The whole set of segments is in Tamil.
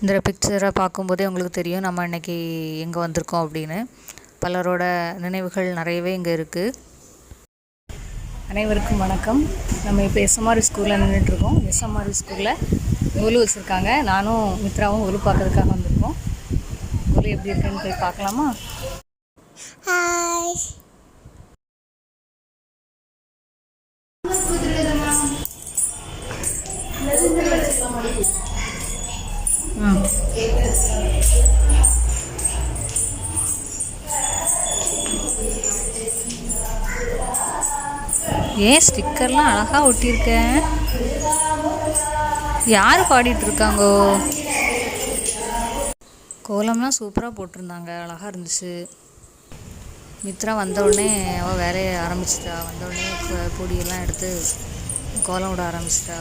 இந்த பிக்சரை பார்க்கும்போதே உங்களுக்கு தெரியும் நம்ம இன்றைக்கி எங்கே வந்திருக்கோம் அப்படின்னு. பலரோட நினைவுகள் நிறையவே இங்கே இருக்குது. அனைவருக்கும் வணக்கம். நம்ம இப்போ எஸ்எம்ஆர்இ ஸ்கூலில் நின்றுட்டுருக்கோம். எஸ்எம்ஆர்இ ஸ்கூலில் ஒலு வச்சுருக்காங்க. நானும் மித்ராவும் ஒலு பார்க்கறதுக்காக வந்திருக்கோம். ஒலு எப்படி இருக்குன்னு போய் பார்க்கலாமா? ஹாய். ஏன் ஸ்டிக்கர்லாம் அழகாக ஒட்டியிருக்கேன். யார் பாடிட்டுருக்காங்கோ? கோலம்லாம் சூப்பராக போட்டிருந்தாங்க, அழகாக இருந்துச்சு. மித்ரா வந்தவுடனே அவள் வேலையை ஆரம்பிச்சிட்டா. வந்தவுடனே பொடியெல்லாம் எடுத்து கோலம் விட ஆரம்பிச்சிட்டா.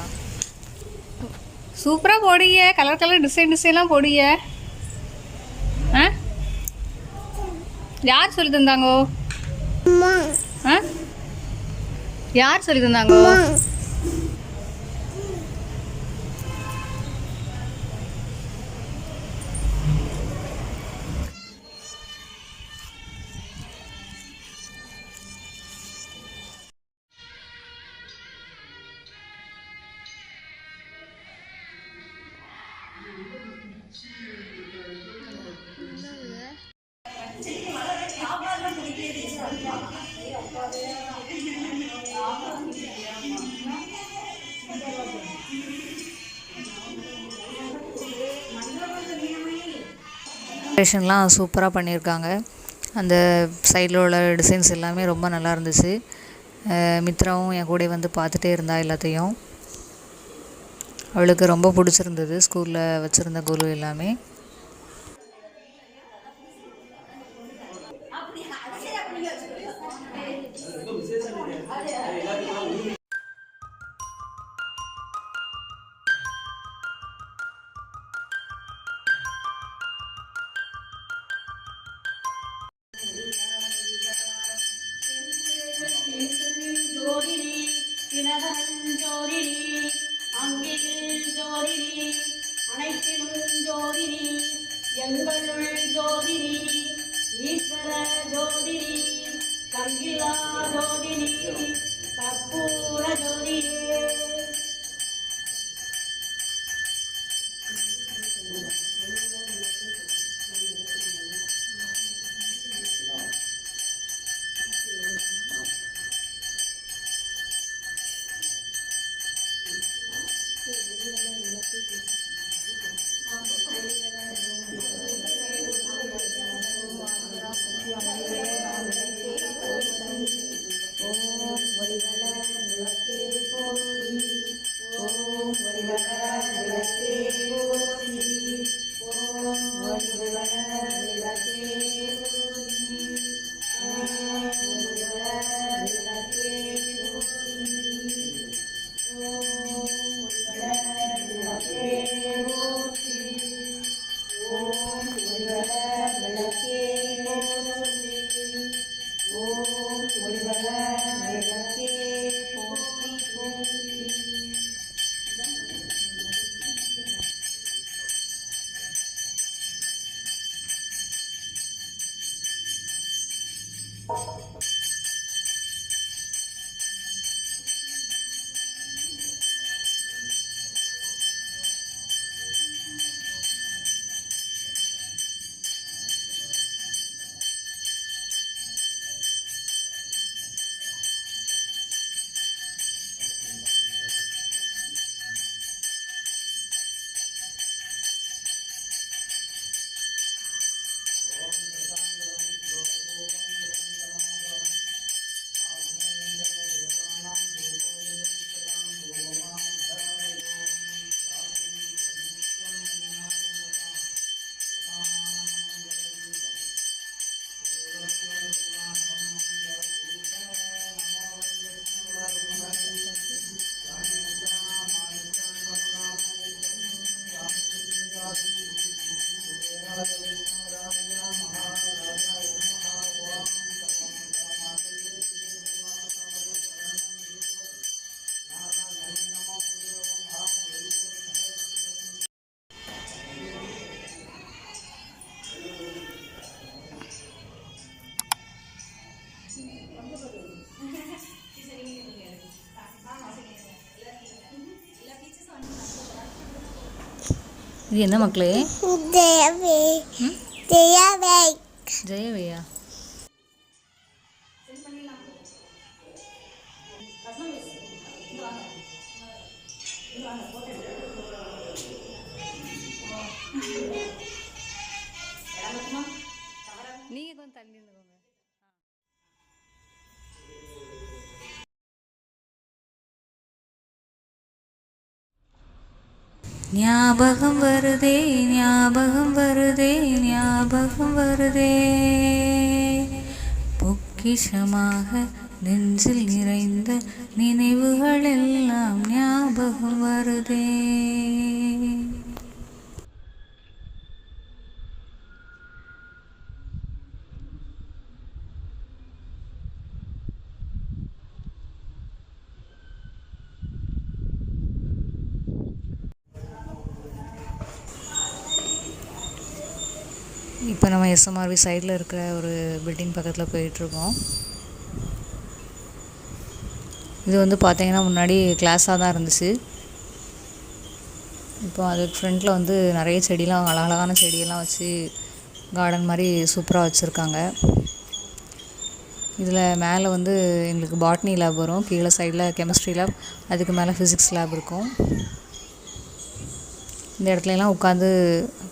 சூப்பராக போடிய, கலர் கலர் டிசைன்லாம் போடிய. ஆ, யார் சொல்லி தந்தாங்கோ? ஆ, யார் சொல்லி தந்தாங்கோ? டெக்கரேஷன்லாம் சூப்பராக பண்ணியிருக்காங்க. அந்த சைடில் உள்ள டிசைன்ஸ் எல்லாமே ரொம்ப நல்லா இருந்துச்சு. மித்ராவும் என் கூட வந்து பார்த்துட்டே இருந்தா எல்லாத்தையும். அவளுக்கு ரொம்ப பிடிச்சிருந்தது ஸ்கூலில் வச்சுருந்த கொலு எல்லாமே. இது என்ன மக்களே? ஜெயவேயா? நீங்கள் கொஞ்சம் தள்ளி இருந்துக்கோங்க. ஞாபகம் வருதே ஞாபகம் வருதே ஞாபகம் வருதே, பொக்கிஷமாக நெஞ்சில் நிறைந்த நினைவுகள் எல்லாம் ஞாபகம் வருதே. இப்போ நம்ம எஸ்எம்ஆர்வி சைடில் இருக்கிற ஒரு பில்டிங் பக்கத்தில் போயிட்டுருக்கோம். இது வந்து பார்த்திங்கன்னா முன்னாடி கிளாஸாக தான் இருந்துச்சு. இப்போ அதுக்கு ஃப்ரண்ட்டில் வந்து நிறைய செடியெலாம், அழகழகான செடியெல்லாம் வச்சு கார்டன் மாதிரி சூப்பராக வச்சுருக்காங்க. இதில் மேலே வந்து எங்களுக்கு பாட்னி லேப் வரும், கீழே சைடில் கெமிஸ்ட்ரி லேப், அதுக்கு மேலே ஃபிசிக்ஸ் லேப் இருக்கும். இந்த இடத்துலலாம் உட்காந்து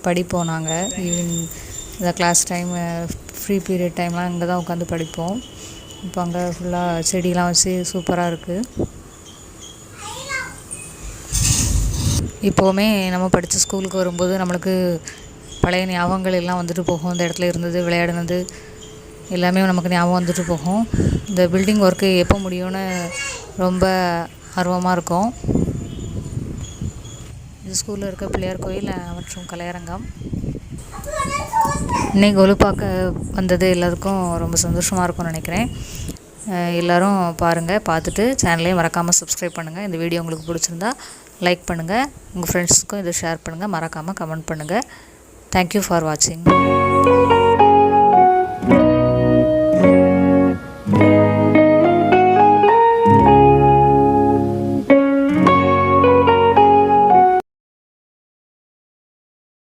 படிப்போம் நாங்கள். ஈவினிங் இந்த கிளாஸ் டைம், ஃப்ரீ பீரியட் டைம்லாம் இங்கே தான் உட்காந்து படிப்போம். இப்போ அங்கே ஃபுல்லாக செடியெலாம் வச்சு சூப்பராக இருக்குது. இப்போவுமே நம்ம படித்த ஸ்கூலுக்கு வரும்போது நம்மளுக்கு பழைய ஞாபகங்கள் எல்லாம் வந்துட்டு போகும். இந்த இடத்துல இருந்தது, விளையாடினது எல்லாமே நமக்கு ஞாபகம் வந்துட்டு போகும். இந்த பில்டிங் ஒர்க்கு எப்போ முடியும்னு ரொம்ப ஆர்வமாக இருக்கும். இது ஸ்கூலில் இருக்க பிள்ளையார் கோயில் மற்றும் கலையரங்கம். இன்றைக்கி ஒலுப்பாக்க வந்தது எல்லாத்துக்கும் ரொம்ப சந்தோஷமாக இருக்கும்னு நினைக்கிறேன். எல்லோரும் பாருங்கள், பார்த்துட்டு சேனலையும் மறக்காமல் சப்ஸ்கிரைப் பண்ணுங்கள். இந்த வீடியோ உங்களுக்கு பிடிச்சிருந்தா லைக் பண்ணுங்கள், உங்கள் ஃப்ரெண்ட்ஸுக்கும் இதை ஷேர் பண்ணுங்கள், மறக்காமல் கமெண்ட் பண்ணுங்கள். தேங்க்யூ ஃபார் வாட்சிங்.